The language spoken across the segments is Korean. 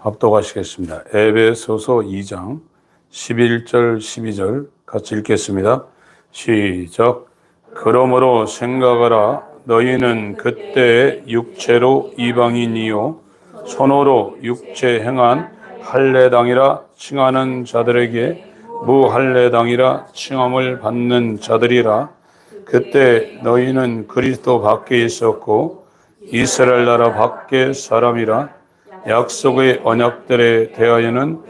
합독하시겠습니다. 에베소서 2장 11절 12절 같이 읽겠습니다. 시작. 그러므로 생각하라. 너희는 그때 육체로 이방인이요 손으로 육체 행한 할례당이라 칭하는 자들에게 무할례당이라 칭함을 받는 자들이라. 그때 너희는 그리스도 밖에 있었고 이스라엘 나라 밖의 사람이라. 약속의 언약들에 대하여는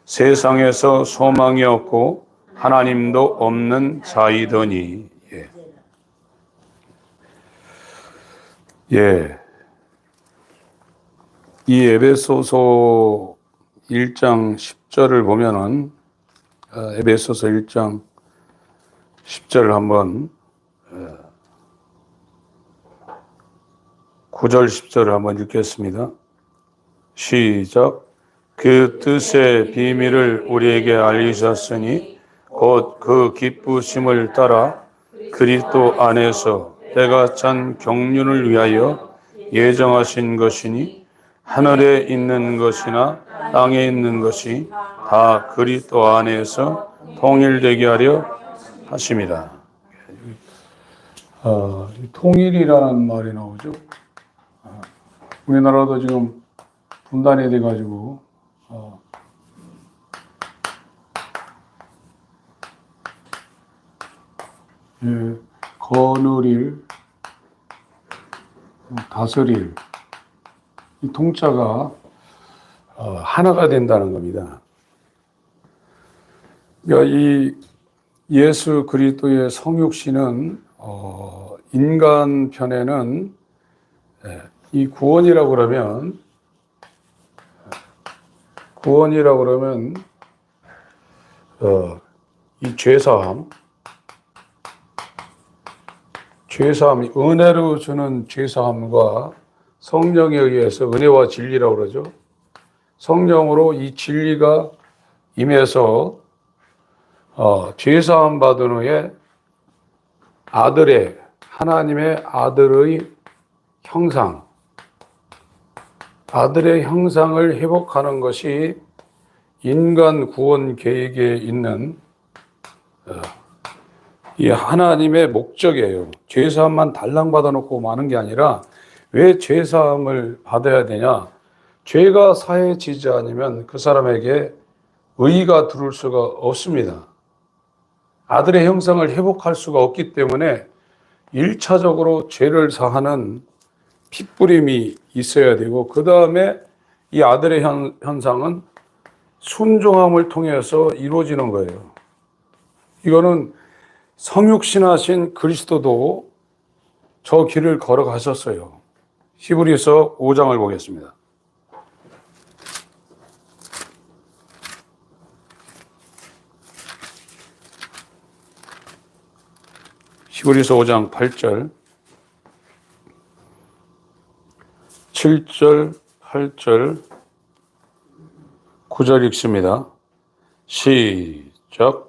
세상에서 소망이 없고 하나님도 없는 자이더니. 이 에베소서 1장 10절을 보면은 에베소서 1장 10절을 한번 9절 10절을 한번 읽겠습니다. 시작. 그 뜻의 비밀을 우리에게 알리셨으니 곧 그 기쁘심을 따라 그리스도 안에서 때가 찬 경륜을 위하여 예정하신 것이니 하늘에 있는 것이나 땅에 있는 것이 다 그리스도 안에서 통일되게 하려 하심이다. 통일이라는 말이 나오죠. 우리나라도 지금 분단이 돼가지고 거느릴, 다스릴 이 통자가 하나가 된다는 겁니다. 그러니까 이 예수 그리스도의 성육신은 인간 편에는 이 구원이라고 그러면 이 죄사함, 은혜로 주는 죄사함과 성령에 의해서 은혜와 진리라고 그러죠. 성령으로 이 진리가 임해서 죄사함 받은 후에 하나님의 아들의 형상을 회복하는 것이 인간 구원 계획에 있는 이 하나님의 목적이에요. 죄사함만 달랑 받아놓고 마는 게 아니라 왜 죄사함을 받아야 되냐? 죄가 사해지지 않으면 그 사람에게 의가 들어올 수가 없습니다. 아들의 형상을 회복할 수가 없기 때문에 1차적으로 죄를 사하는 핏부림이 있어야 되고, 그 다음에 이 아들의 현상은 순종함을 통해서 이루어지는 거예요. 이거는 성육신하신 그리스도도 저 길을 걸어가셨어요. 히브리서 5장을 보겠습니다. 히브리서 5장 8절, 7절, 8절, 9절 읽습니다. 시작.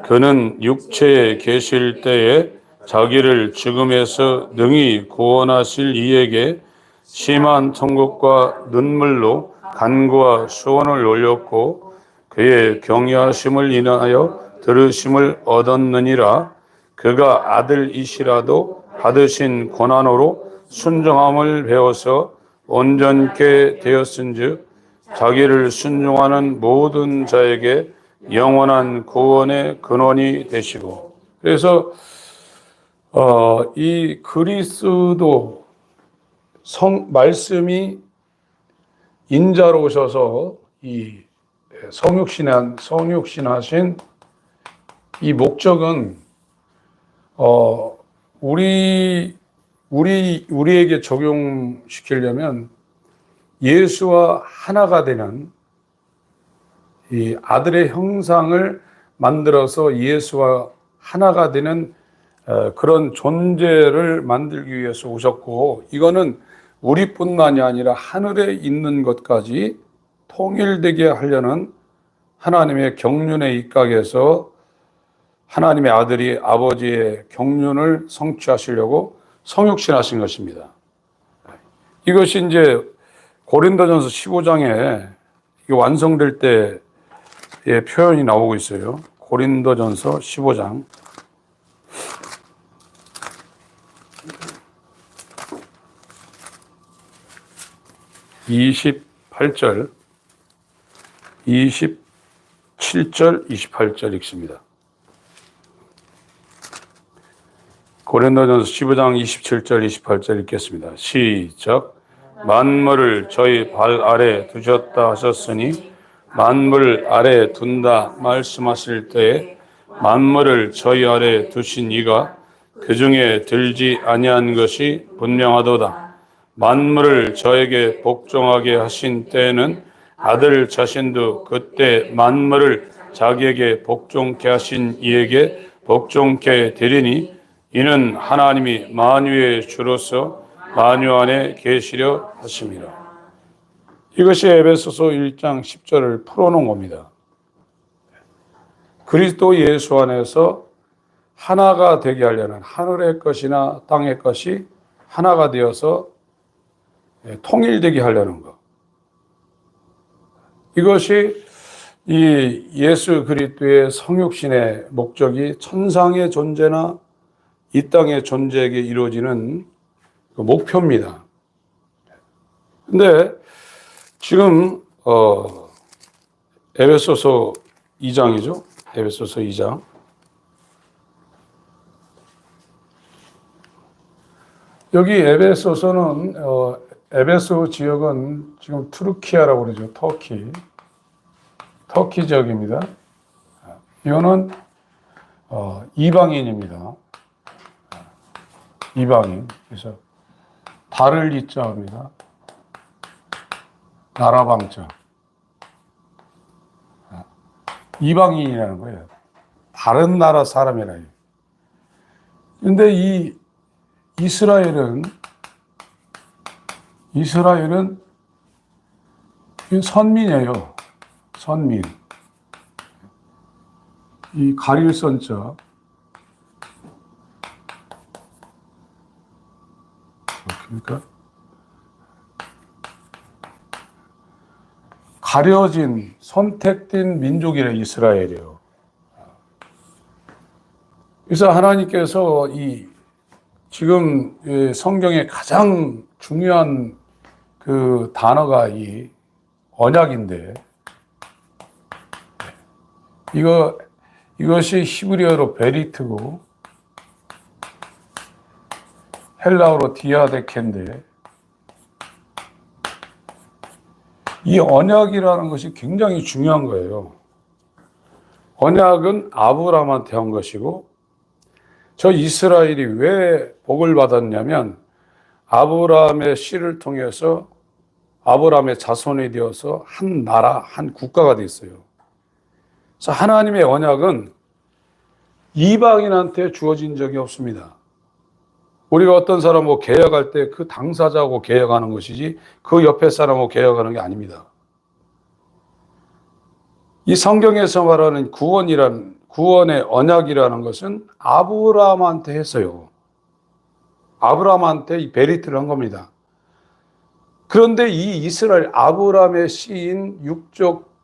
그는 육체에 계실 때에 자기를 죽음에서 능히 구원하실 이에게 심한 천국과 눈물로 간구와 수원을 올렸고 그의 경외하심을 인하여 들으심을 얻었느니라. 그가 아들이시라도 받으신 고난으로 순종함을 배워서 온전케 되었은즉 자기를 순종하는 모든 자에게 영원한 구원의 근원이 되시고. 그래서 이 그리스도 말씀이 인자로 오셔서 이 성육신하신 이 목적은 우리에게 적용시키려면 예수와 하나가 되는 이 아들의 형상을 만들어서 예수와 하나가 되는 그런 존재를 만들기 위해서 오셨고, 이거는 우리뿐만이 아니라 하늘에 있는 것까지 통일되게 하려는 하나님의 경륜에 입각해서 하나님의 아들이 아버지의 경륜을 성취하시려고 성육신하신 것입니다. 이것이 이제 고린도전서 15장에 이게 완성될 때의 표현이 나오고 있어요. 고린도전서 15장 28절, 27절, 28절 읽습니다. 고린도전서 15장 27절, 28절 읽겠습니다. 시작. 만물을 저희 발 아래 두셨다 하셨으니 만물 아래 둔다 말씀하실 때에 만물을 저희 아래 두신 이가 그 중에 들지 아니한 것이 분명하도다. 만물을 저에게 복종하게 하신 때에는 아들 자신도 그때 만물을 자기에게 복종케 하신 이에게 복종케 되리니 이는 하나님이 만유의 주로서 만유 안에 계시려 하심이라. 이것이 에베소서 1장 10절을 풀어놓은 겁니다. 그리스도 예수 안에서 하나가 되게 하려는 하늘의 것이나 땅의 것이 하나가 되어서 통일되게 하려는 것. 이것이 이 예수 그리스도의 성육신의 목적이 천상의 존재나 이 땅의 존재에게 이루어지는 그 목표입니다. 근데 지금 에베소서 2장이죠. 에베소서 2장. 여기 에베소서는 에베소 지역은 지금 투르키아라고 그러죠. 터키 지역입니다. 이거는 이방인입니다. 이방인. 그래서 달을 이자입니다. 나라방자. 이방인이라는 거예요. 다른 나라 사람이라. 근데 이 이스라엘은 선민이에요. 선민. 이 가릴 선자. 그러니까 가려진 선택된 민족이래 이스라엘이에요. 그래서 하나님께서 이 지금 성경의 가장 중요한 그 단어가 이 언약인데 이것이 히브리어로 베리트고 헬라어로 디아데케인데 이 언약이라는 것이 굉장히 중요한 거예요. 언약은 아브라함한테 한 것이고 저 이스라엘이 왜 복을 받았냐면 아브라함의 씨를 통해서 아브라함의 자손이 되어서 한 나라, 한 국가가 됐어요. 그래서 하나님의 언약은 이방인한테 주어진 적이 없습니다. 우리가 어떤 사람하고 계약할 때 그 당사자하고 계약하는 것이지 그 옆에 사람하고 계약하는 게 아닙니다. 이 성경에서 말하는 구원의 언약이라는 것은 아브라함한테 했어요. 아브라함한테 이 베리트를 한 겁니다. 그런데 이 이스라엘 아브라함의 씨인 육족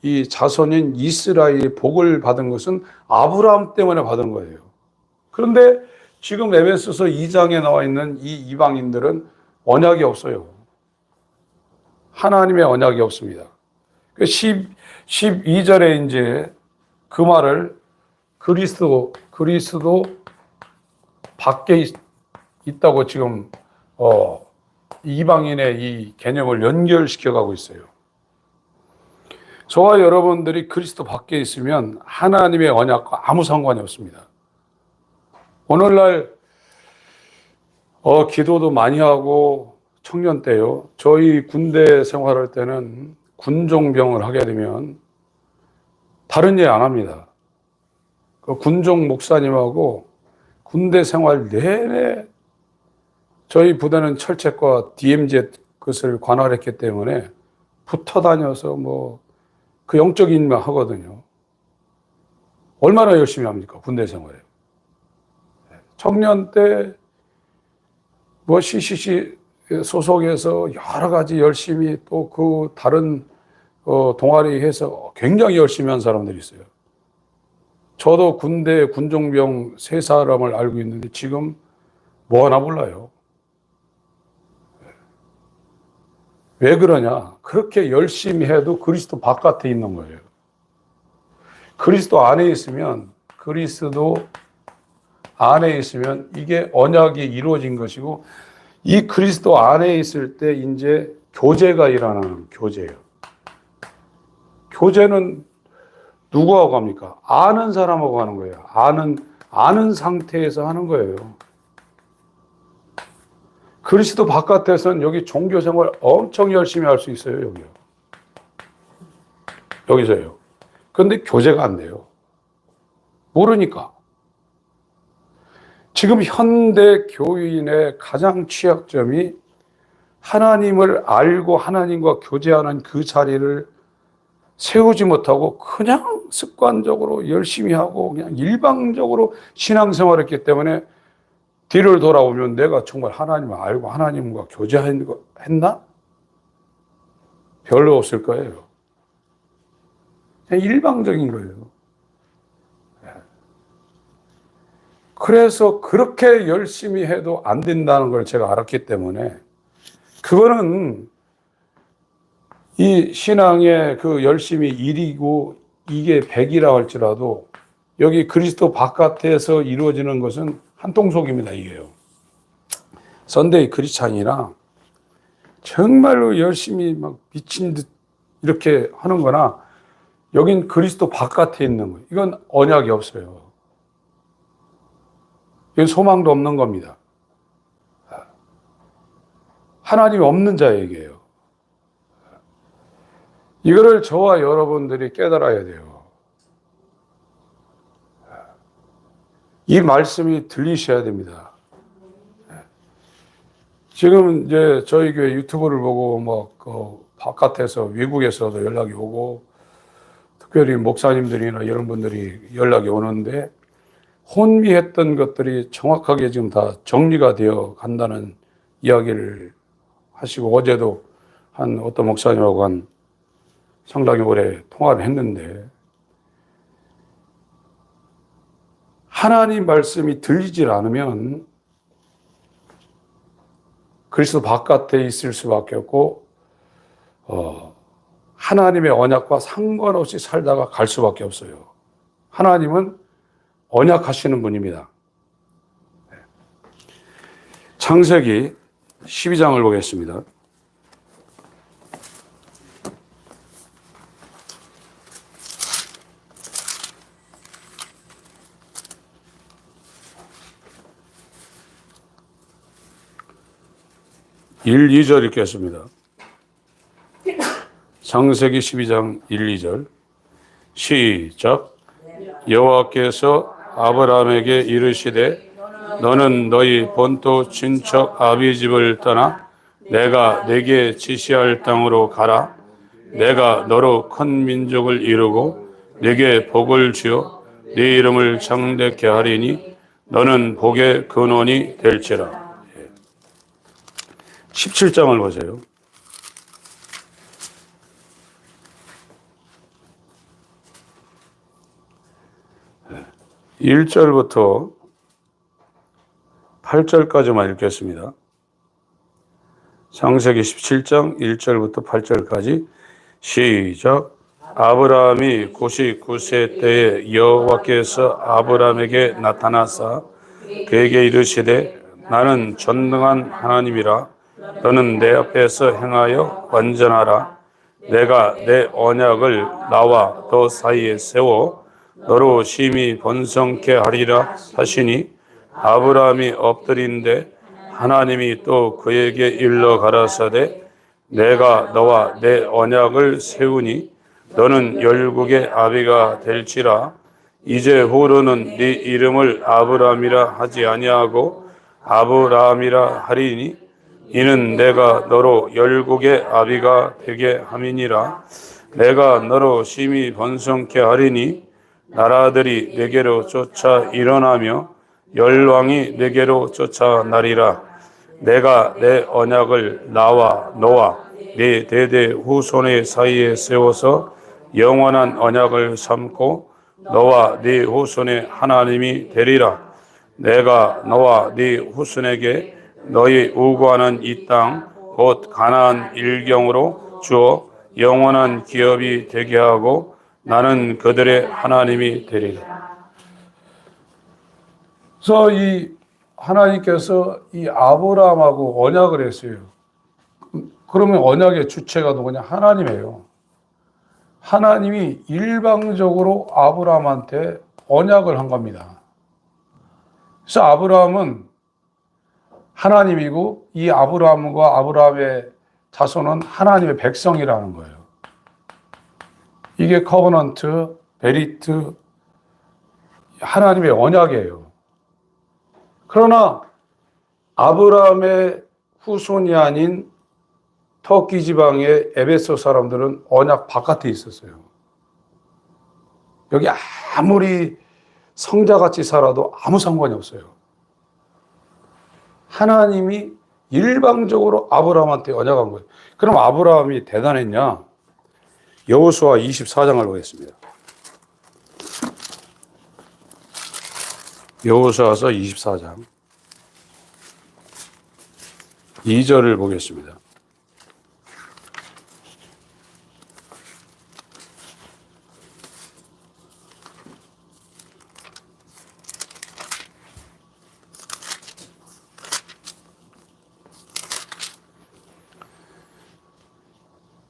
이 자손인 이스라엘이 복을 받은 것은 아브라함 때문에 받은 거예요. 그런데 지금 에베소서 2장에 나와 있는 이 이방인들은 언약이 없어요. 하나님의 언약이 없습니다. 12절에 이제 그 말을 그리스도 밖에 있다고 지금 이방인의 이 개념을 연결시켜 가고 있어요. 저와 여러분들이 그리스도 밖에 있으면 하나님의 언약과 아무 상관이 없습니다. 오늘날 기도도 많이 하고 청년 때요. 저희 군대 생활할 때는 군종병을 하게 되면 다른 일 안 합니다. 그 군종 목사님하고 군대 생활 내내 저희 부대는 철책과 DMZ 것을 관할했기 때문에 붙어 다녀서 그 영적인 일만 하거든요. 얼마나 열심히 합니까? 군대 생활에. 청년 때 CCC 소속해서 여러 가지 열심히 또 그 다른 동아리에서 굉장히 열심히 한 사람들이 있어요. 저도 군대 군종병 3사람을 알고 있는데 지금 뭐 하나 몰라요. 왜 그러냐? 그렇게 열심히 해도 그리스도 바깥에 있는 거예요. 그리스도 안에 있으면 이게 언약이 이루어진 것이고, 이 그리스도 안에 있을 때 이제 교제가 일어나는 교제예요. 교제는 누구하고 합니까? 아는 사람하고 하는 거예요. 아는 상태에서 하는 거예요. 그리스도 바깥에서는 여기 종교 생활 엄청 열심히 할 수 있어요, 여기요. 여기서요. 그런데 교제가 안 돼요. 모르니까. 지금 현대 교인의 가장 취약점이 하나님을 알고 하나님과 교제하는 그 자리를 세우지 못하고 그냥 습관적으로 열심히 하고 그냥 일방적으로 신앙생활을 했기 때문에 뒤를 돌아보면 내가 정말 하나님을 알고 하나님과 교제했나? 별로 없을 거예요. 그냥 일방적인 거예요. 그래서 그렇게 열심히 해도 안 된다는 걸 제가 알았기 때문에, 그거는 이 신앙의 그 열심히 1이고 이게 100이라 할지라도 여기 그리스도 바깥에서 이루어지는 것은 한통속입니다, 이게요. 선데이 크리스찬이나 정말로 열심히 막 미친 듯 이렇게 하는 거나, 여긴 그리스도 바깥에 있는 거예요. 이건 언약이 없어요. 이건 소망도 없는 겁니다. 하나님이 없는 자에게요. 이거를 저와 여러분들이 깨달아야 돼요. 이 말씀이 들리셔야 됩니다. 지금 이제 저희 교회 유튜브를 보고 바깥에서 외국에서도 연락이 오고, 특별히 목사님들이나 이런 분들이 연락이 오는데, 혼미했던 것들이 정확하게 지금 다 정리가 되어 간다는 이야기를 하시고, 어제도 어떤 목사님하고 상당히 오래 통화를 했는데, 하나님 말씀이 들리질 않으면 그리스도 바깥에 있을 수밖에 없고, 하나님의 언약과 상관없이 살다가 갈 수밖에 없어요. 하나님은 언약하시는 분입니다. 창세기 12장을 보겠습니다. (1, 2절) 읽겠습니다. 창세기 12장 1, 2절 시작. 여호와께서 아브라함에게 이르시되 너는 너희 본토 친척 아비 집을 떠나 내가 네게 지시할 땅으로 가라. 내가 너로 큰 민족을 이루고 네게 복을 주어 네 이름을 창대케 하리니 너는 복의 근원이 될지라. 17장을 보세요. 1절부터 8절까지만 읽겠습니다. 창세기 17장 1절부터 8절까지 시작. 아브라함이 99세 때에 여호와께서 아브라함에게 나타나사 그에게 이르시되 나는 전능한 하나님이라. 너는 내 앞에서 행하여 완전하라. 내가 내 언약을 나와 너 사이에 세워 너로 심히 번성케 하리라 하시니 아브라함이 엎드린데 하나님이 또 그에게 일러 가라사대 내가 너와 내 언약을 세우니 너는 열국의 아비가 될지라. 이제 후로는 네 이름을 아브라함이라 하지 아니하고 아브라함이라 하리니 이는 내가 너로 열국의 아비가 되게 함이니라. 내가 너로 심히 번성케 하리니 나라들이 내게로 쫓아 일어나며 열왕이 내게로 쫓아나리라. 내가 내 언약을 나와 너와 네 대대 후손의 사이에 세워서 영원한 언약을 삼고 너와 네 후손의 하나님이 되리라. 내가 너와 네 후손에게 너희 우고하는 이 땅 곧 가나안 일경으로 주어 영원한 기업이 되게 하고 나는 그들의 하나님이 되리라. 그래서 이 하나님께서 이 아브라함하고 언약을 했어요. 그러면 언약의 주체가 누구냐? 하나님이에요. 하나님이 일방적으로 아브라함한테 언약을 한 겁니다. 그래서 아브라함은 하나님이고 이 아브라함과 아브라함의 자손은 하나님의 백성이라는 거예요. 이게 커버넌트, 베리트, 하나님의 언약이에요. 그러나 아브라함의 후손이 아닌 터키 지방의 에베소 사람들은 언약 바깥에 있었어요. 여기 아무리 성자같이 살아도 아무 상관이 없어요. 하나님이 일방적으로 아브라함한테 언약한 거예요. 그럼 아브라함이 대단했냐? 여호수아 24장을 보겠습니다. 여호수아서 24장 2절을 보겠습니다.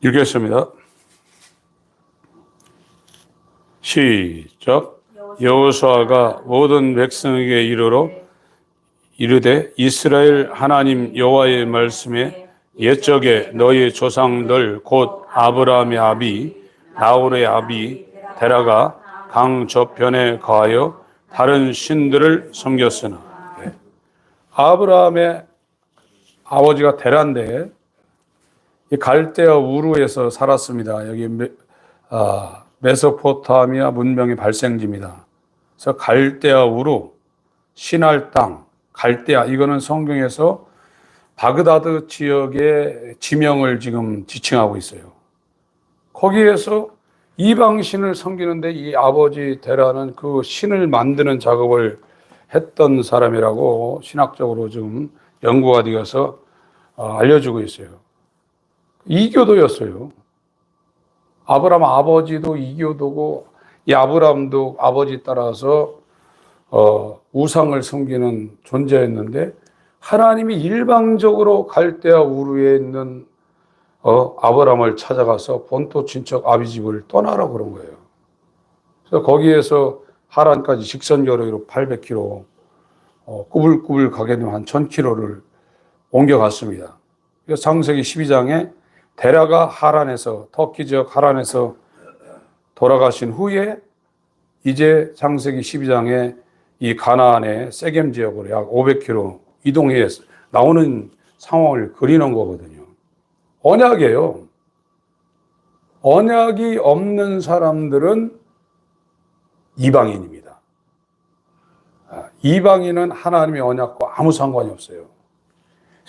읽겠습니다. 시작. 여호수아가 모든 백성에게 이르되 이스라엘 하나님 여호와의 말씀에 옛적에 너희 조상들 곧 아브라함의 아비 나홀의 아비 데라가 강 저편에 거하여 다른 신들을 섬겼으나. 네. 아브라함의 아버지가 데라인데 이 갈대아 우르에서 살았습니다. 여기 메소포타미아 문명의 발생지입니다. 그래서 갈대아 우르, 신할 땅, 갈대아, 이거는 성경에서 바그다드 지역의 지명을 지금 지칭하고 있어요. 거기에서 이방신을 섬기는데 이 아버지 데라는 그 신을 만드는 작업을 했던 사람이라고 신학적으로 지금 연구가 되어서 알려주고 있어요. 이교도였어요. 아브라함 아버지도 이교도고 이 아브라함도 아버지 따라서 우상을 섬기는 존재였는데 하나님이 일방적으로 갈대아 우르에 있는 아브라함을 찾아가서 본토 친척 아비집을 떠나라 그런 거예요. 그래서 거기에서 하란까지 직선거리로 800km, 꾸불꾸불 가게 되면 한 1000km를 옮겨갔습니다. 그래서 창세기 12장에 데라가 하란에서, 터키 지역 하란에서 돌아가신 후에 이제 창세기 12장에 이 가나안의 세겜 지역으로 약 500km 이동해 나오는 상황을 그리는 거거든요. 언약이에요. 언약이 없는 사람들은 이방인입니다. 이방인은 하나님의 언약과 아무 상관이 없어요.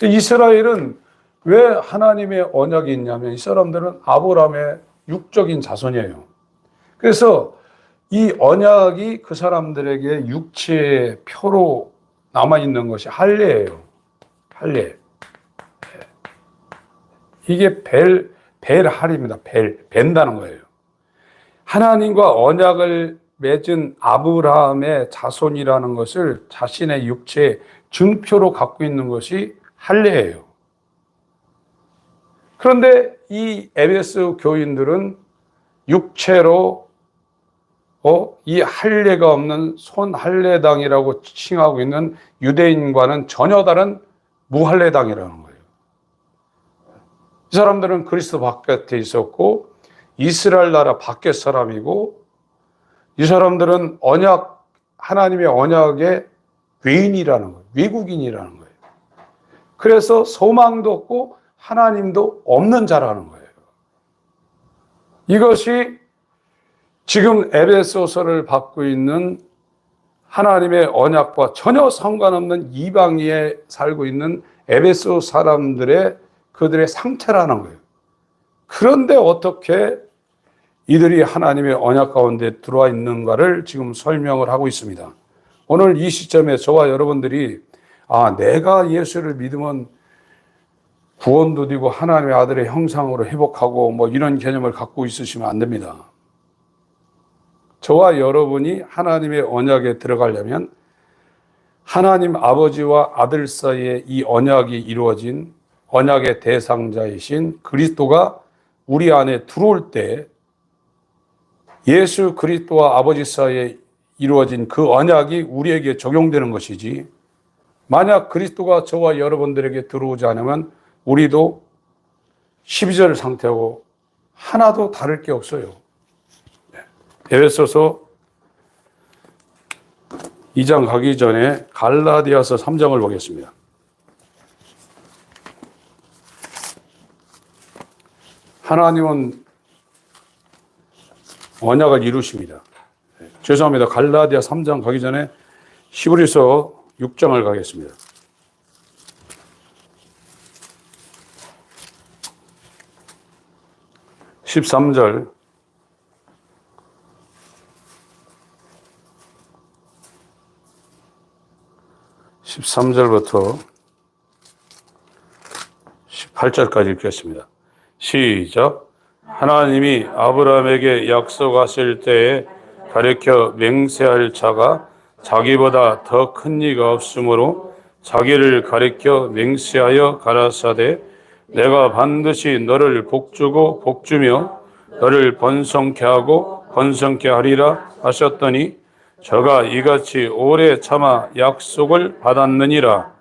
이스라엘은 왜 하나님의 언약이 있냐면 이 사람들은 아브라함의 육적인 자손이에요. 그래서 이 언약이 그 사람들에게 육체의 표로 남아있는 것이 할례예요. 할례. 이게 벨할입니다. 벤다는 거예요. 하나님과 언약을 맺은 아브라함의 자손이라는 것을 자신의 육체의 증표로 갖고 있는 것이 할례예요. 그런데 이 에베소 교인들은 육체로 이 할례가 없는 손할례당이라고 칭하고 있는 유대인과는 전혀 다른 무할례당이라는 거예요. 이 사람들은 그리스도 바깥에 있었고 이스라엘 나라 밖의 사람이고 이 사람들은 하나님의 언약의 외인이라는 거예요. 외국인이라는 거예요. 그래서 소망도 없고 하나님도 없는 자라는 거예요. 이것이 지금 에베소서를 받고 있는 하나님의 언약과 전혀 상관없는 이방에 살고 있는 에베소 사람들의 그들의 상태라는 거예요. 그런데 어떻게 이들이 하나님의 언약 가운데 들어와 있는가를 지금 설명을 하고 있습니다. 오늘 이 시점에 저와 여러분들이 내가 예수를 믿으면 구원도 되고 하나님의 아들의 형상으로 회복하고 뭐 이런 개념을 갖고 있으시면 안 됩니다. 저와 여러분이 하나님의 언약에 들어가려면 하나님 아버지와 아들 사이에 이 언약이 이루어진 언약의 대상자이신 그리스도가 우리 안에 들어올 때 예수 그리스도와 아버지 사이에 이루어진 그 언약이 우리에게 적용되는 것이지, 만약 그리스도가 저와 여러분들에게 들어오지 않으면 우리도 12절 상태하고 하나도 다를 게 없어요. 에베소서 2장 가기 전에 갈라디아서 3장을 보겠습니다. 하나님은 언약을 이루십니다. 죄송합니다. 갈라디아 3장 가기 전에 히브리서 6장을 가겠습니다. (13절) 13절부터 18절까지 읽겠습니다. 시작. 하나님이 아브라함에게 약속하실 때에 가르쳐 맹세할 자가 자기보다 더 큰 이가 없으므로 자기를 가르쳐 맹세하여 가라사대 내가 반드시 너를 복주고 복주며 너를 번성케 하고 번성케 하리라 하셨더니 저가 이같이 오래 참아 약속을 받았느니라.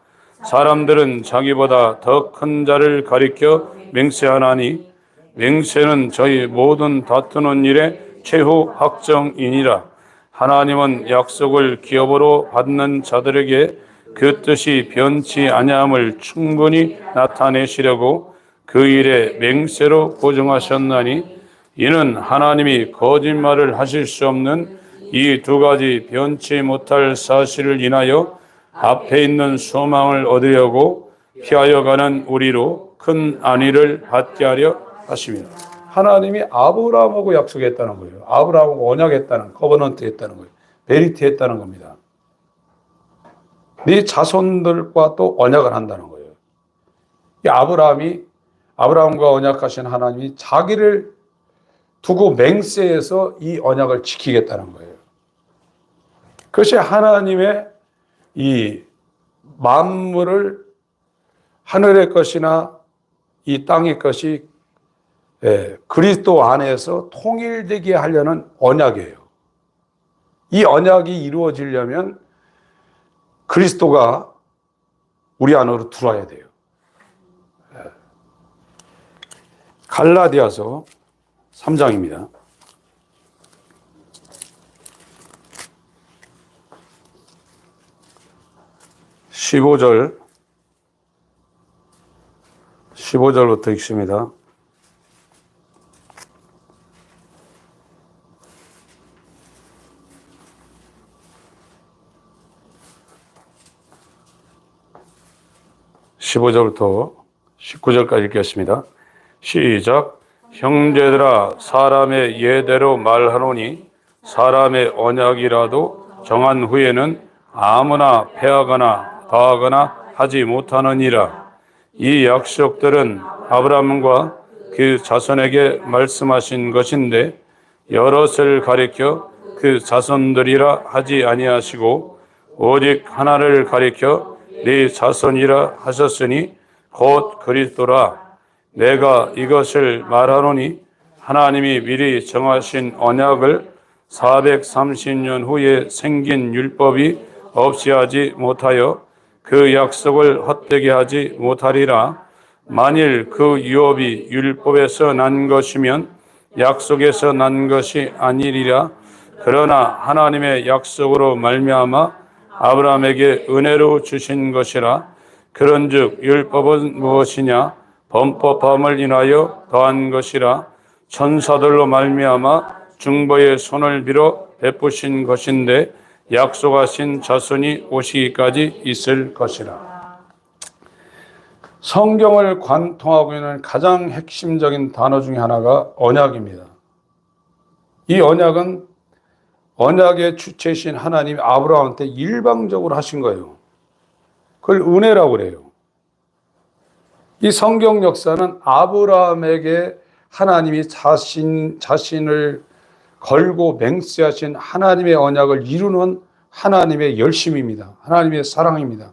사람들은 자기보다 더 큰 자를 가리켜 맹세하나니 맹세는 저희 모든 다투는 일의 최후 확정이니라. 하나님은 약속을 기업으로 받는 자들에게 그 뜻이 변치 아니함을 충분히 나타내시려고 그 일에 맹세로 보증하셨나니 이는 하나님이 거짓말을 하실 수 없는 이 두 가지 변치 못할 사실을 인하여 앞에 있는 소망을 얻으려고 피하여 가는 우리로 큰 안위를 받게 하려 하십니다. 하나님이 아브라함하고 약속했다는 거예요. 아브라함하고 언약했다는, 커버넌트 했다는 거예요. 베리티 했다는 겁니다. 네 자손들과 또 언약을 한다는 거예요. 이 아브라함과 언약하신 하나님이 자기를 두고 맹세해서 이 언약을 지키겠다는 거예요. 그것이 하나님의 이 만물을 하늘의 것이나 이 땅의 것이 그리스도 안에서 통일되게 하려는 언약이에요. 이 언약이 이루어지려면 그리스도가 우리 안으로 들어와야 돼요. 갈라디아서 3장입니다. 15절부터 읽습니다. (15절부터) (19절까지) 읽겠습니다. 시작. 형제들아 사람의 예대로 말하노니 사람의 언약이라도 정한 후에는 아무나 패하거나 더하거나 하지 못하느니라. 이 약속들은 아브라함과 그 자손에게 말씀하신 것인데 여럿을 가리켜 그 자손들이라 하지 아니하시고 오직 하나를 가리켜 네 자손이라 하셨으니 곧 그리스도라. 내가 이것을 말하노니 하나님이 미리 정하신 언약을 430년 후에 생긴 율법이 없이 하지 못하여 그 약속을 헛되게 하지 못하리라. 만일 그 유업이 율법에서 난 것이면 약속에서 난 것이 아니리라. 그러나 하나님의 약속으로 말미암아 아브라함에게 은혜로 주신 것이라. 그런즉 율법은 무엇이냐? 범법함을 인하여 더한 것이라. 천사들로 말미암아 중보의 손을 빌어 베푸신 것인데 약속하신 자손이 오시기까지 있을 것이라. 성경을 관통하고 있는 가장 핵심적인 단어 중에 하나가 언약입니다. 이 언약은 언약의 주체이신 하나님이 아브라함한테 일방적으로 하신 거예요. 그걸 은혜라고 그래요. 이 성경 역사는 아브라함에게 하나님이 자신을 걸고 맹세하신 하나님의 언약을 이루는 하나님의 열심입니다. 하나님의 사랑입니다.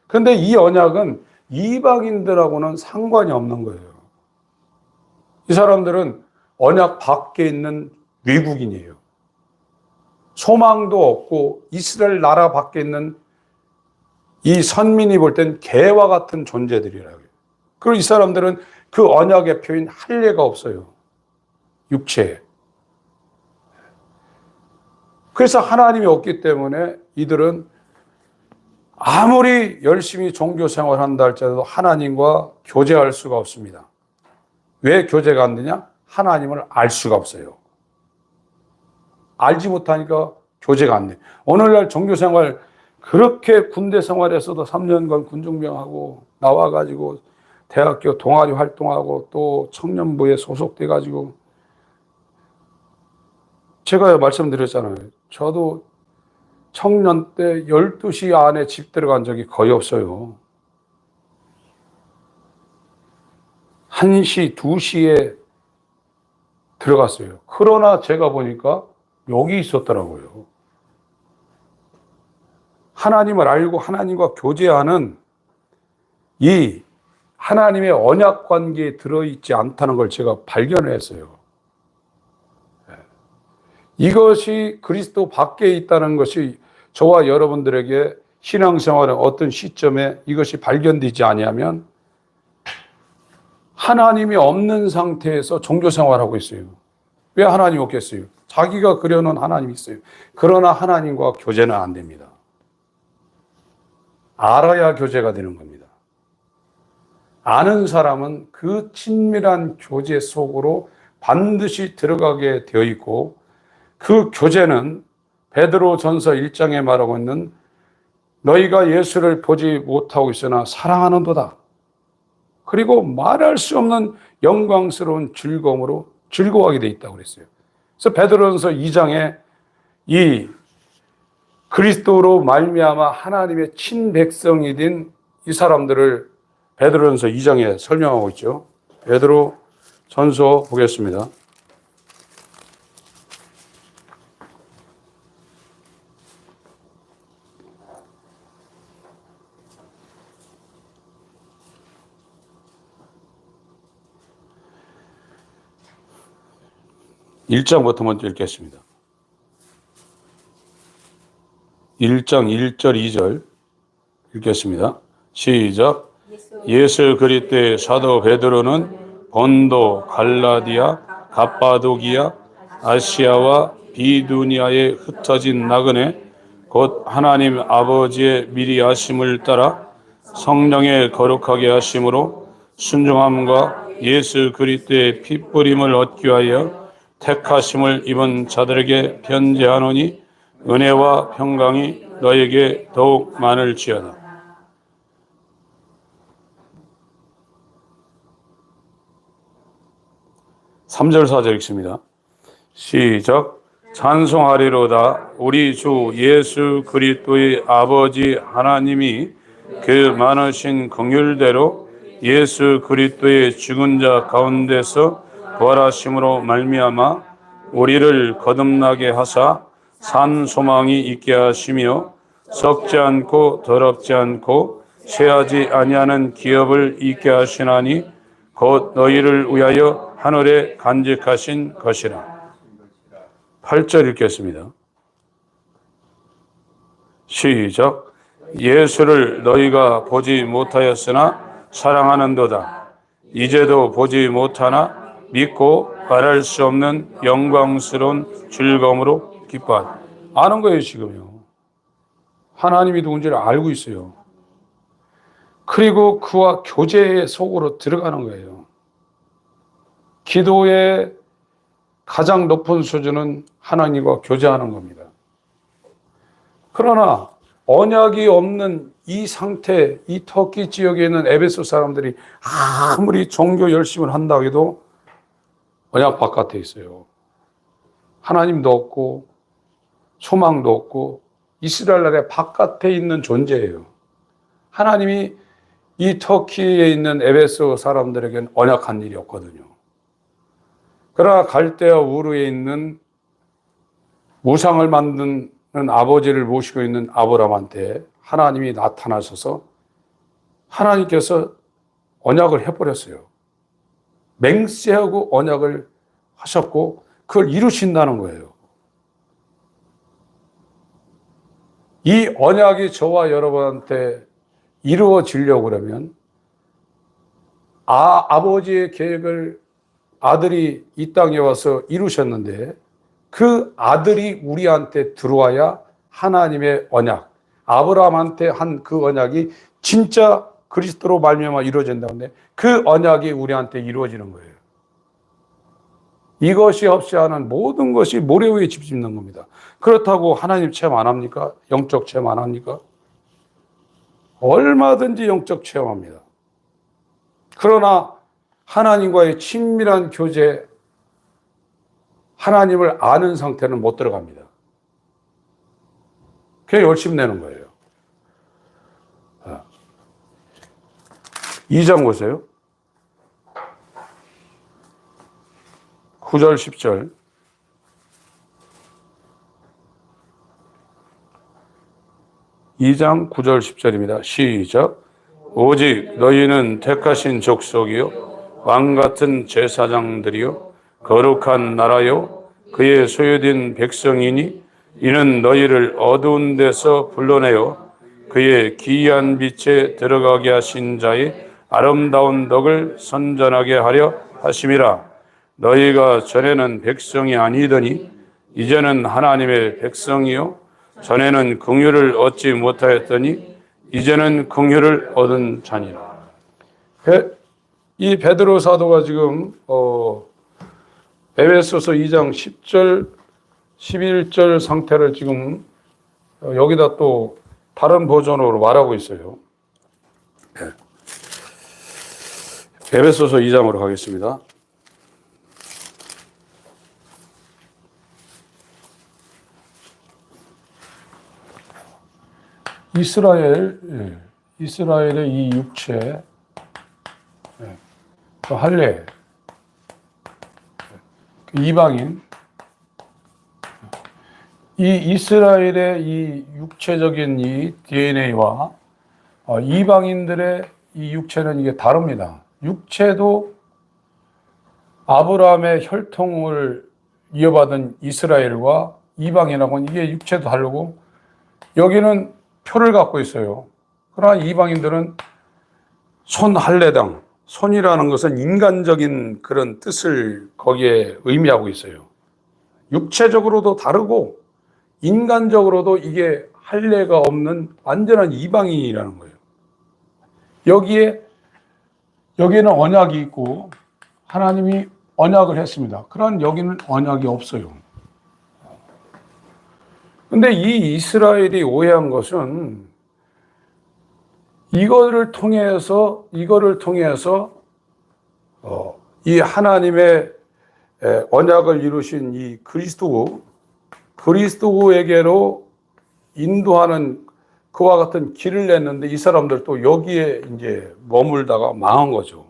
그런데 이 언약은 이방인들하고는 상관이 없는 거예요. 이 사람들은 언약 밖에 있는 외국인이에요. 소망도 없고 이스라엘 나라 밖에 있는 이 선민이 볼 땐 개와 같은 존재들이라고요. 그리고 이 사람들은 그 언약의 표현 할례가 없어요. 육체에. 그래서 하나님이 없기 때문에 이들은 아무리 열심히 종교 생활한다 할지라도 하나님과 교제할 수가 없습니다. 왜 교제가 안 되냐? 하나님을 알 수가 없어요. 알지 못하니까 교제가 안 돼. 오늘날 종교 생활 그렇게 군대 생활에서도 3년간 군중병하고 나와가지고 대학교 동아리 활동하고 또 청년부에 소속돼가지고 제가 말씀드렸잖아요. 저도 청년 때 12시 안에 집 들어간 적이 거의 없어요. 1시, 2시에 들어갔어요. 그러나 제가 보니까 여기 있었더라고요. 하나님을 알고 하나님과 교제하는 이 하나님의 언약 관계에 들어있지 않다는 걸 제가 발견했어요. 이것이 그리스도 밖에 있다는 것이 저와 여러분들에게 신앙생활의 어떤 시점에 이것이 발견되지 아니하면 하나님이 없는 상태에서 종교생활하고 있어요. 왜 하나님이 없겠어요? 자기가 그려놓은 하나님이 있어요. 그러나 하나님과 교제는 안 됩니다. 알아야 교제가 되는 겁니다. 아는 사람은 그 친밀한 교제 속으로 반드시 들어가게 되어 있고 그 교제는 베드로전서 1장에 말하고 있는 너희가 예수를 보지 못하고 있으나 사랑하는도다. 그리고 말할 수 없는 영광스러운 즐거움으로 즐거워하게 돼 있다고 그랬어요. 그래서 베드로전서 2장에 이 그리스도로 말미암아 하나님의 친백성이 된 이 사람들을 베드로전서 2장에 설명하고 있죠. 베드로전서 보겠습니다. (1장부터) 먼저 읽겠습니다. 1장 1절 2절 읽겠습니다. 시작. 예수 그리스도의 사도 베드로는 본도, 갈라디아, 갑바도기아, 아시아와 비두니아에 흩어진 나그네 곧 하나님 아버지의 미리 하심을 따라 성령의 거룩하게 하심으로 순종함과 예수 그리스도의 핏부림을 얻기 위하여 택하심을 입은 자들에게 편지하노니 은혜와 평강이 너에게 더욱 많을지어다. 3절 4절 읽습니다. 시작. 찬송하리로다. 우리 주 예수 그리스도의 아버지 하나님이 그 많으신 긍휼대로 예수 그리스도의 죽은 자 가운데서 부활하심으로 말미암아 우리를 거듭나게 하사 산 소망이 있게 하시며 썩지 않고 더럽지 않고 쇠하지 아니하는 기업을 있게 하시나니 곧 너희를 위하여 하늘에 간직하신 것이라. 8절 읽겠습니다. 시작. 예수를 너희가 보지 못하였으나 사랑하는도다. 이제도 보지 못하나 믿고 말할 수 없는 영광스러운 즐거움으로 기뻐한다. 아는 거예요, 지금요. 하나님이 누군지를 알고 있어요. 그리고 그와 교제의 속으로 들어가는 거예요. 기도의 가장 높은 수준은 하나님과 교제하는 겁니다. 그러나 언약이 없는 이 상태, 이 터키 지역에 있는 에베소 사람들이 아무리 종교 열심을 한다고 해도 언약 바깥에 있어요. 하나님도 없고 소망도 없고 이스라엘 나라의 바깥에 있는 존재예요. 하나님이 이 터키에 있는 에베소 사람들에게는 언약한 일이 없거든요. 그러나 갈대아 우르에 있는 우상을 만드는 아버지를 모시고 있는 아브라함한테 하나님이 나타나셔서 하나님께서 언약을 해버렸어요. 맹세하고 언약을 하셨고 그걸 이루신다는 거예요. 이 언약이 저와 여러분한테 이루어지려고 그러면 아버지의 계획을 아들이 이 땅에 와서 이루셨는데 그 아들이 우리한테 들어와야 하나님의 언약, 아브라함한테 한 그 언약이 진짜 그리스도로 말미암아 이루어진다는데 그 언약이 우리한테 이루어지는 거예요. 이것이 없이 하는 모든 것이 모래 위에 집 짓는 겁니다. 그렇다고 하나님 체험 안 합니까? 영적 체험 안 합니까? 얼마든지 영적 체험합니다. 그러나 하나님과의 친밀한 교제, 하나님을 아는 상태는 못 들어갑니다. 그냥 열심히 내는 거예요. 2장 보세요. 9절 10절. 2장 9절 10절입니다. 시작. 오직 너희는 택하신 족속이요 왕같은 제사장들이요 거룩한 나라요 그의 소유된 백성이니 이는 너희를 어두운 데서 불러내어 그의 기이한 빛에 들어가게 하신 자의 아름다운 덕을 선전하게 하려 하심이라. 너희가 전에는 백성이 아니더니 이제는 하나님의 백성이요 전에는 긍휼을 얻지 못하였더니 이제는 긍휼을 얻은 자니라. 이 베드로 사도가 지금 에베소서 2장 10절 11절 상태를 지금 여기다 또 다른 버전으로 말하고 있어요. 에베소서 2장으로 가겠습니다. 이스라엘의 이 육체, 할례, 이방인, 이 이스라엘의 이 육체적인 이 DNA와 이방인들의 이 육체는 이게 다릅니다. 육체도 아브라함의 혈통을 이어받은 이스라엘과 이방인하고는 이게 육체도 다르고 여기는 표를 갖고 있어요. 그러나 이방인들은 손 할례당, 손이라는 것은 인간적인 그런 뜻을 거기에 의미하고 있어요. 육체적으로도 다르고 인간적으로도 이게 할례가 없는 완전한 이방인이라는 거예요. 여기에는 언약이 있고 하나님이 언약을 했습니다. 그러나 여기는 언약이 없어요. 근데 이 이스라엘이 오해한 것은 이거를 통해서 이 하나님의 언약을 이루신 이 그리스도에게로 인도하는 그와 같은 길을 냈는데 이 사람들도 여기에 이제 머물다가 망한 거죠.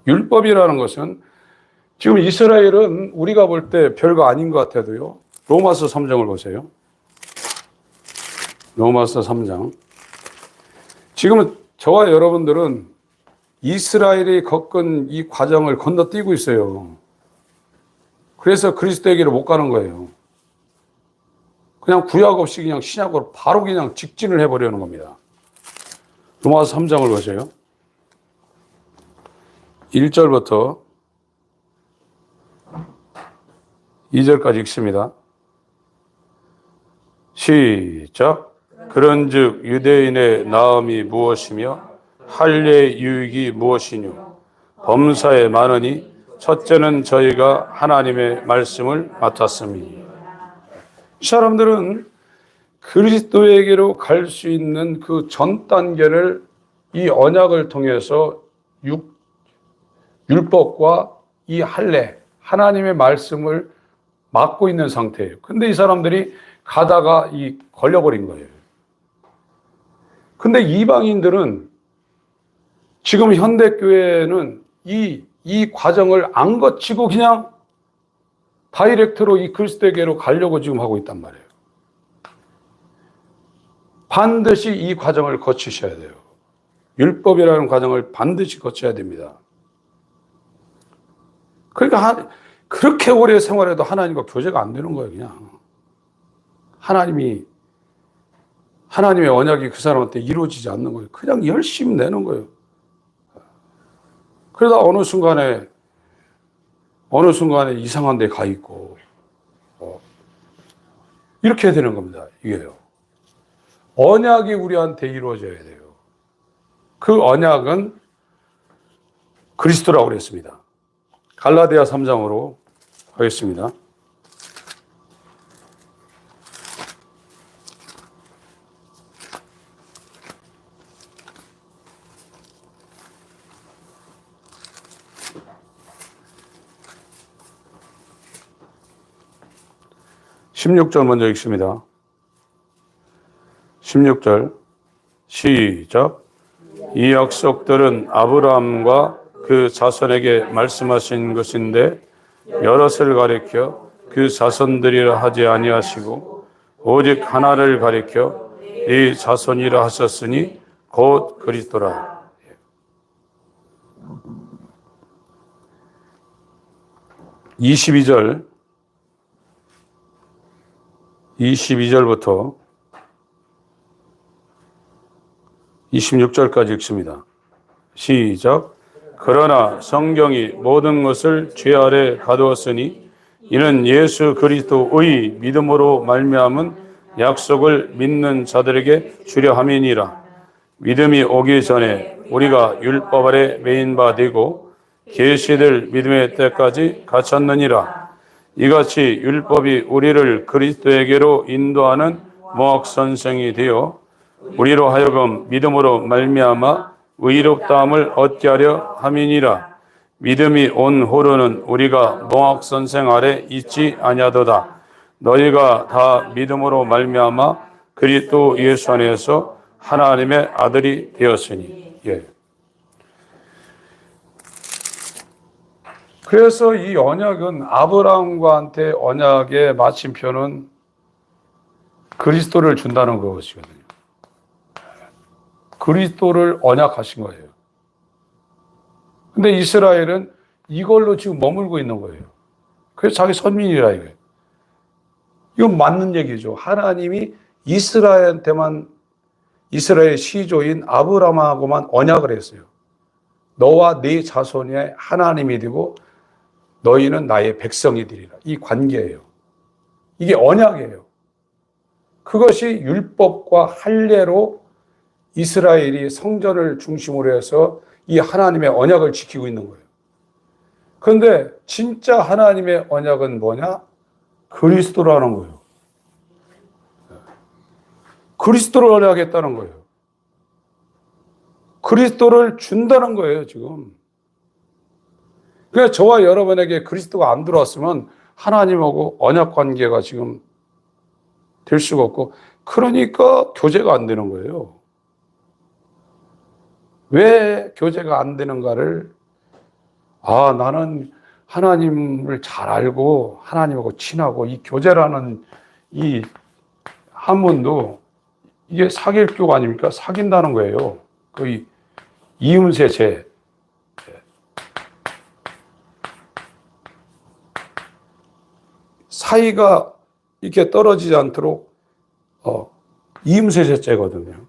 율법이라는 것은 지금 이스라엘은 우리가 볼 때 별거 아닌 것 같아도요. 로마서 3장을 보세요. 로마서 3장. 지금은 저와 여러분들은 이스라엘이 겪은 이 과정을 건너뛰고 있어요. 그래서 그리스도에게로 못 가는 거예요. 그냥 구약 없이 그냥 신약으로 바로 그냥 직진을 해버리는 겁니다. 로마서 3장을 보세요. 1절부터 2절까지 읽습니다. 시작. 그런즉 유대인의 나음이 무엇이며 할례의 유익이 무엇이뇨? 범사에 많으니 첫째는 저희가 하나님의 말씀을 맡았음이니. 이 사람들은 그리스도에게로 갈 수 있는 그 전 단계를 이 언약을 통해서 율법과 이 할례, 하나님의 말씀을 막고 있는 상태예요. 근데 이 사람들이 가다가 걸려버린 거예요. 근데 이방인들은 지금 현대교회는 이 과정을 안 거치고 그냥 다이렉트로 이 그리스도에게로 가려고 지금 하고 있단 말이에요. 반드시 이 과정을 거치셔야 돼요. 율법이라는 과정을 반드시 거쳐야 됩니다. 그러니까 그렇게 오래 생활해도 하나님과 교제가 안 되는 거예요, 그냥. 하나님의 언약이 그 사람한테 이루어지지 않는 거예요. 그냥 열심히 내는 거예요. 그러다 어느 순간에 이상한 데 가 있고, 이렇게 되는 겁니다. 이게요. 언약이 우리한테 이루어져야 돼요. 그 언약은 그리스도라고 그랬습니다. 갈라디아 3장으로 하겠습니다. 16절 먼저 읽습니다. 16절 시작. 이 약속들은 아브라함과 그 자손에게 말씀하신 것인데 여럿을 가리켜 그 자손들이라 하지 아니하시고 오직 하나를 가리켜 네 자손이라 하셨으니 곧 그리스도라. 22절부터 26절까지 읽습니다. 시작. 그러나 성경이 모든 것을 죄 아래 가두었으니 이는 예수 그리스도의 믿음으로 말미암은 약속을 믿는 자들에게 주려 함이니라. 믿음이 오기 전에 우리가 율법 아래 매인 바 되고 계시될 믿음의 때까지 갇혔느니라. 이같이 율법이 우리를 그리스도에게로 인도하는 모학선생이 되어 우리로 하여금 믿음으로 말미암아 의롭다함을 얻게 하려 함이니라. 믿음이 온 후로는 우리가 모학선생 아래 있지 아니하도다. 너희가 다 믿음으로 말미암아 그리스도 예수 안에서 하나님의 아들이 되었으니. 예. 그래서 이 언약은 아브라함과한테 언약의 마침표는 그리스도를 준다는 것이거든요. 그리스도를 언약하신 거예요. 근데 이스라엘은 이걸로 지금 머물고 있는 거예요. 그래서 자기 선민이라 이거예요. 이건 맞는 얘기죠. 하나님이 이스라엘한테만, 이스라엘 시조인 아브라함하고만 언약을 했어요. 너와 네 자손의 하나님이 되고 너희는 나의 백성이 되리라. 이 관계예요. 이게 언약이에요. 그것이 율법과 할례로 이스라엘이 성전을 중심으로 해서 이 하나님의 언약을 지키고 있는 거예요. 그런데 진짜 하나님의 언약은 뭐냐? 그리스도라는 거예요. 그리스도를 언약했다는 거예요. 그리스도를 준다는 거예요, 지금. 그러니까 저와 여러분에게 그리스도가 안 들어왔으면 하나님하고 언약 관계가 지금 될 수가 없고, 그러니까 교제가 안 되는 거예요. 왜 교제가 안 되는가를, 나는 하나님을 잘 알고 하나님하고 친하고 이 교제라는 이 한문도 이게 사귈교 아닙니까? 사귄다는 거예요. 그 이음새 제. 사이가 이렇게 떨어지지 않도록 이음새 제자거든요.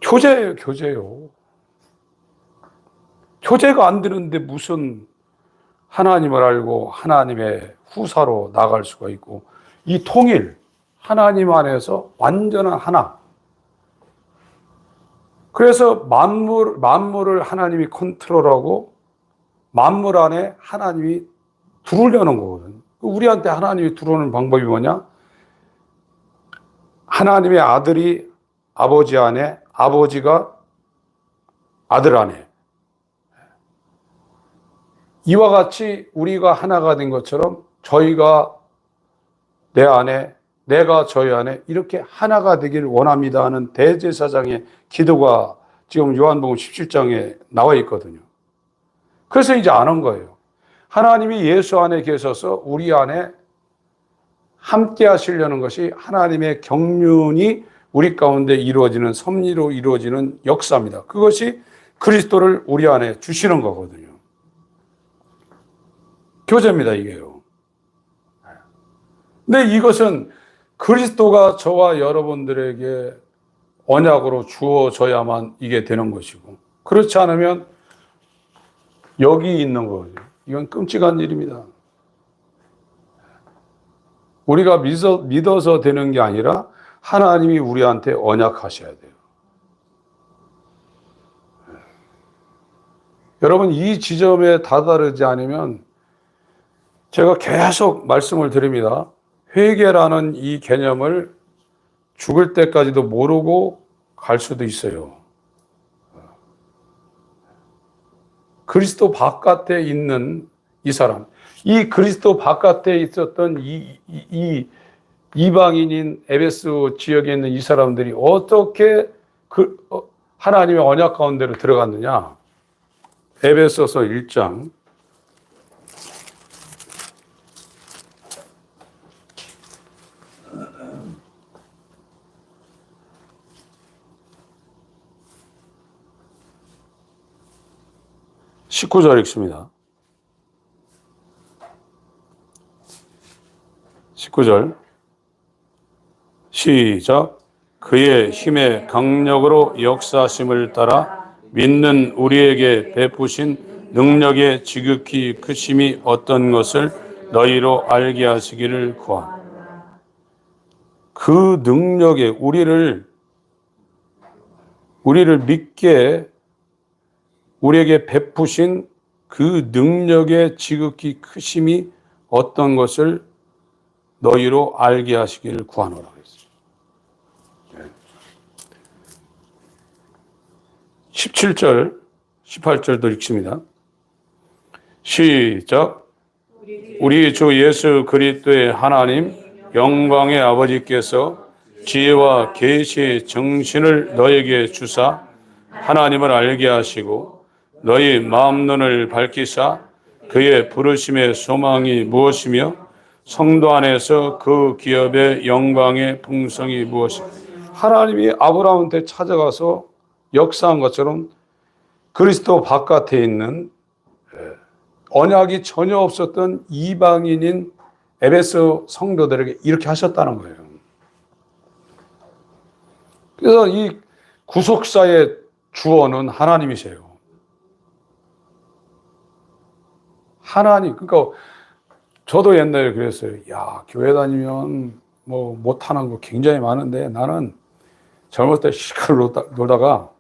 교제예요, 교제요. 교제가 안 되는데 무슨 하나님을 알고 하나님의 후사로 나갈 수가 있고, 이 통일, 하나님 안에서 완전한 하나. 그래서 만물을 하나님이 컨트롤하고 만물 안에 하나님이 들어오려는 거거든요. 우리한테 하나님이 들어오는 방법이 뭐냐? 하나님의 아들이 아버지 안에, 아버지가 아들 안에. 이와 같이 우리가 하나가 된 것처럼 저희가 내 안에, 내가 저희 안에 이렇게 하나가 되기를 원합니다 하는 대제사장의 기도가 지금 요한복음 17장에 나와 있거든요. 그래서 이제 아는 거예요. 하나님이 예수 안에 계셔서 우리 안에 함께 하시려는 것이 하나님의 경륜이 우리 가운데 이루어지는, 섭리로 이루어지는 역사입니다. 그것이 그리스도를 우리 안에 주시는 거거든요. 교제입니다, 이게요. 근데 이것은 그리스도가 저와 여러분들에게 언약으로 주어져야만 이게 되는 것이고, 그렇지 않으면 여기 있는 거죠. 이건 끔찍한 일입니다. 우리가 믿어서 되는 게 아니라 하나님이 우리한테 언약하셔야 돼요. 여러분, 이 지점에 다다르지 않으면 제가 계속 말씀을 드립니다. 회개라는 이 개념을 죽을 때까지도 모르고 갈 수도 있어요. 그리스도 바깥에 있는 이 사람, 이 그리스도 바깥에 있었던 이방인인 에베소 지역에 있는 이 사람들이 어떻게 하나님의 언약 가운데로 들어갔느냐? 에베소서 1장 19절 읽습니다. 19절 시작. 그의 힘의 강력으로 역사심을 따라 믿는 우리에게 베푸신 능력의 지극히 크심이 어떤 것을 너희로 알게 하시기를 구하노라. 그 능력에 우리를 믿게 우리에게 베푸신 그 능력의 지극히 크심이 어떤 것을 너희로 알게 하시기를 구하노라 그랬어요. 17절, 18절도 읽습니다. 시작. 우리 주 예수 그리스도의 하나님 영광의 아버지께서 지혜와 계시의 정신을 너에게 주사 하나님을 알게 하시고 너희 마음눈을 밝히사 그의 부르심의 소망이 무엇이며 성도 안에서 그 기업의 영광의 풍성이 무엇이며. 하나님이 아브라함한테 찾아가서 역사한 것처럼 그리스도 바깥에 있는 언약이 전혀 없었던 이방인인 에베소 성도들에게 이렇게 하셨다는 거예요. 그래서 이 구속사의 주어는 하나님이세요. 하나님, 그러니까 저도 옛날에 그랬어요. 야, 교회 다니면 뭐 못하는 거 굉장히 많은데 나는 젊을 때 시간 놀다가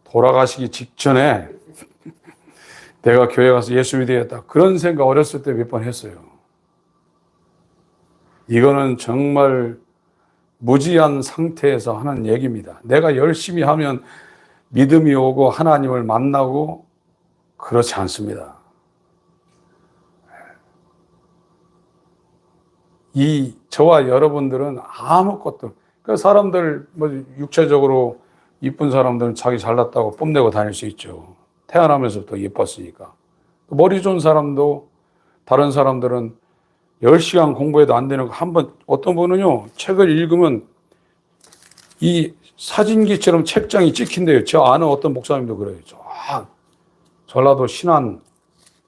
돌아가시기 직전에 내가 교회 가서 예수 믿어야겠다. 그런 생각 어렸을 때 몇 번 했어요. 이거는 정말 무지한 상태에서 하는 얘기입니다. 내가 열심히 하면 믿음이 오고 하나님을 만나고 그렇지 않습니다. 저와 여러분들은 아무것도, 그 사람들, 육체적으로 이쁜 사람들은 자기 잘났다고 뽐내고 다닐 수 있죠. 태어나면서부터 예뻤으니까. 머리 좋은 사람도, 다른 사람들은 10시간 공부해도 안 되는 거 어떤 분은요, 책을 읽으면 이 사진기처럼 책장이 찍힌대요. 저 아는 어떤 목사님도 그래요. 전라도 신안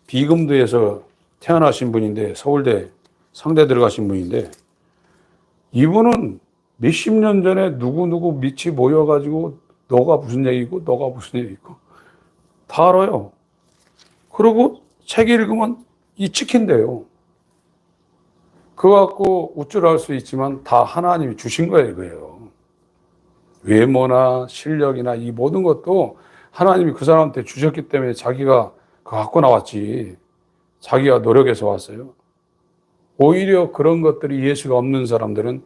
비금도에서 태어나신 분인데, 서울대 상대 들어가신 분인데, 이분은 몇십 년 전에 누구 밑이 모여가지고 너가 무슨 얘기고 너가 무슨 얘기고 다 알아요. 그리고 책 읽으면 이 찍힌대요. 그거 갖고 우쭐할 수 있지만 다 하나님이 주신 거예요, 이거예요. 외모나 실력이나 이 모든 것도 하나님이 그 사람한테 주셨기 때문에 자기가 그거 갖고 나왔지. 자기가 노력해서 왔어요. 오히려 그런 것들이 예수가 없는 사람들은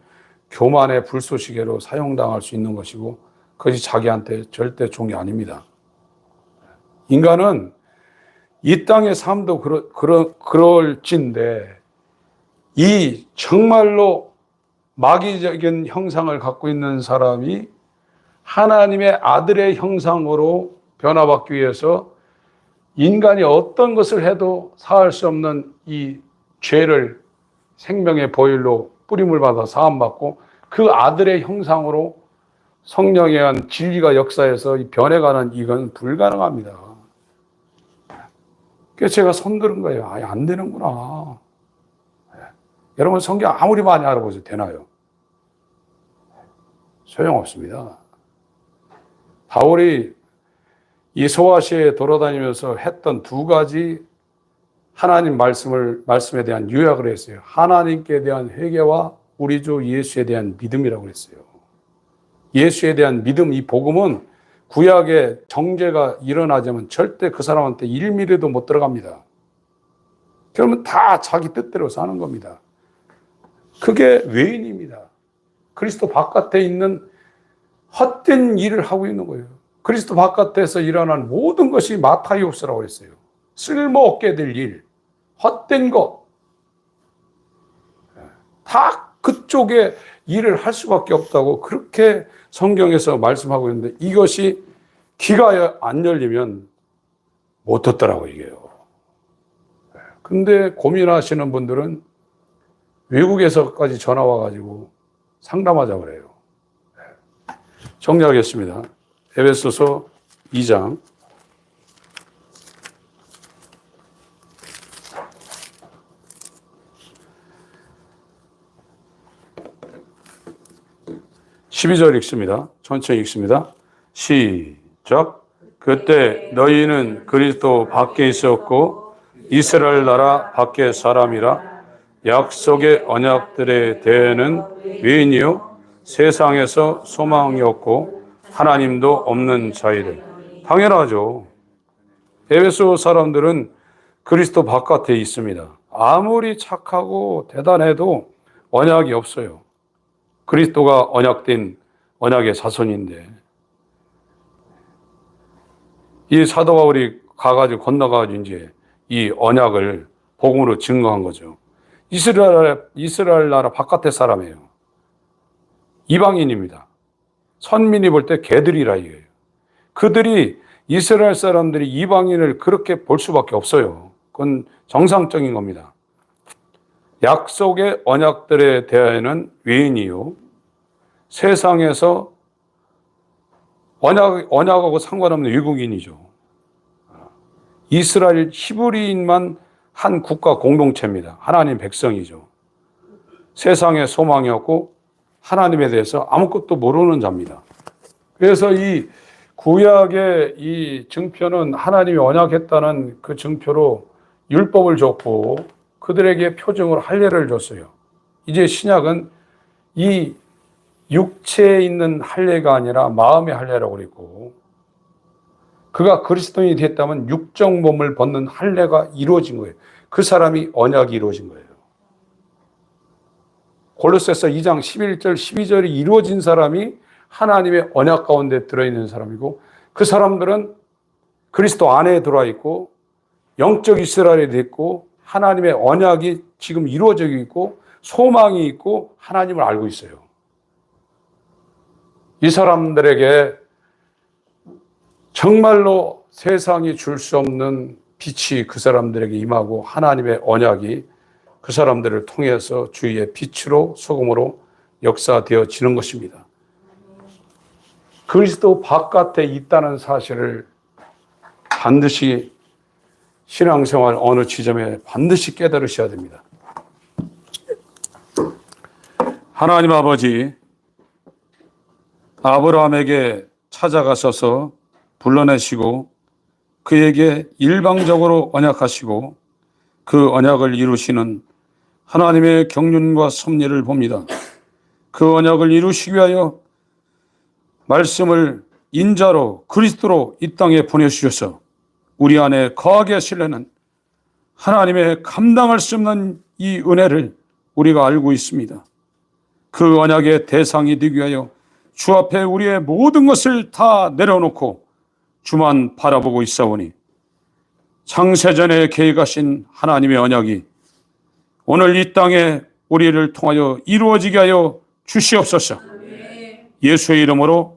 교만의 불쏘시개로 사용당할 수 있는 것이고 그것이 자기한테 절대 종이 아닙니다. 인간은 이 땅의 삶도 그럴진데 이 정말로 마귀적인 형상을 갖고 있는 사람이 하나님의 아들의 형상으로 변화받기 위해서 인간이 어떤 것을 해도 사할 수 없는 이 죄를 생명의 보혈로 뿌림을 받아 사함받고 그 아들의 형상으로 성령에 의한 진리가 역사해서 변해가는 이건 불가능합니다. 그래서 제가 손들은 거예요. 아예 안 되는구나. 여러분 성경 아무리 많이 알아보세요. 되나요? 소용없습니다. 바울이 이 소아시아에 돌아다니면서 했던 두 가지 하나님 말씀에 대한 요약을 했어요. 하나님께 대한 회개와 우리 주 예수에 대한 믿음이라고 그랬어요. 예수에 대한 믿음, 이 복음은 구약의 정죄가 일어나자면 절대 그 사람한테 1mm도 못 들어갑니다. 그러면 다 자기 뜻대로 사는 겁니다. 그게 외인입니다. 그리스도 바깥에 있는 헛된 일을 하고 있는 거예요. 그리스도 바깥에서 일어난 모든 것이 마타이오스라고 했어요. 쓸모없게 될 일, 헛된 것. 다 그쪽에 일을 할 수밖에 없다고 그렇게 성경에서 말씀하고 있는데 이것이 귀가 안 열리면 못 듣더라고 이게요. 근데 고민하시는 분들은 외국에서까지 전화 와가지고 상담하자고 그래요. 정리하겠습니다. 에베소서 2장 12절 읽습니다. 천천히 읽습니다. 시작. 그때 너희는 그리스도 밖에 있었고 이스라엘 나라 밖의 사람이라 약속의 언약들에 대해는 외인이요 세상에서 소망이 없고 하나님도 없는 자이래. 당연하죠. 에베소 사람들은 그리스도 바깥에 있습니다. 아무리 착하고 대단해도 언약이 없어요. 그리스도가 언약된 언약의 자손인데 이 사도 바울이 가가지고 건너가지고 이제 이 언약을 복음으로 증거한 거죠. 이스라엘 나라 바깥의 사람이에요. 이방인입니다. 선민이 볼 때 개들이라 이거예요. 그들이 이스라엘 사람들이 이방인을 그렇게 볼 수밖에 없어요. 그건 정상적인 겁니다. 약속의 언약들에 대하여는 외인이요 세상에서 언약하고 상관없는 외국인이죠. 이스라엘 히브리인만 한 국가 공동체입니다. 하나님 백성이죠. 세상에 소망이 없고 하나님에 대해서 아무것도 모르는 자입니다. 그래서 이 구약의 이 증표는 하나님이 언약했다는 그 증표로 율법을 줬고 그들에게 표징으로 할례를 줬어요. 이제 신약은 이 육체에 있는 할례가 아니라 마음의 할례라고 그랬고 그가 그리스도인이 됐다면 육적 몸을 벗는 할례가 이루어진 거예요. 그 사람이 언약이 이루어진 거예요. 골로새서 2장 11절 12절이 이루어진 사람이 하나님의 언약 가운데 들어있는 사람이고 그 사람들은 그리스도 안에 들어와 있고 영적 이스라엘이 됐고 하나님의 언약이 지금 이루어져 있고 소망이 있고 하나님을 알고 있어요. 이 사람들에게 정말로 세상이 줄 수 없는 빛이 그 사람들에게 임하고 하나님의 언약이 그 사람들을 통해서 주위의 빛으로 소금으로 역사되어지는 것입니다. 그리스도 바깥에 있다는 사실을 반드시 신앙생활 어느 지점에 반드시 깨달으셔야 됩니다. 하나님 아버지 아브라함에게 찾아가셔서 불러내시고 그에게 일방적으로 언약하시고 그 언약을 이루시는 하나님의 경륜과 섭리를 봅니다. 그 언약을 이루시기 위하여 말씀을 인자로 그리스도로 이 땅에 보내주셔서 우리 안에 거하게 하시려는 하나님의 감당할 수 없는 이 은혜를 우리가 알고 있습니다. 그 언약의 대상이 되기 위하여 주 앞에 우리의 모든 것을 다 내려놓고 주만 바라보고 있사오니 창세전에 계획하신 하나님의 언약이 오늘 이 땅에 우리를 통하여 이루어지게 하여 주시옵소서. 예수의 이름으로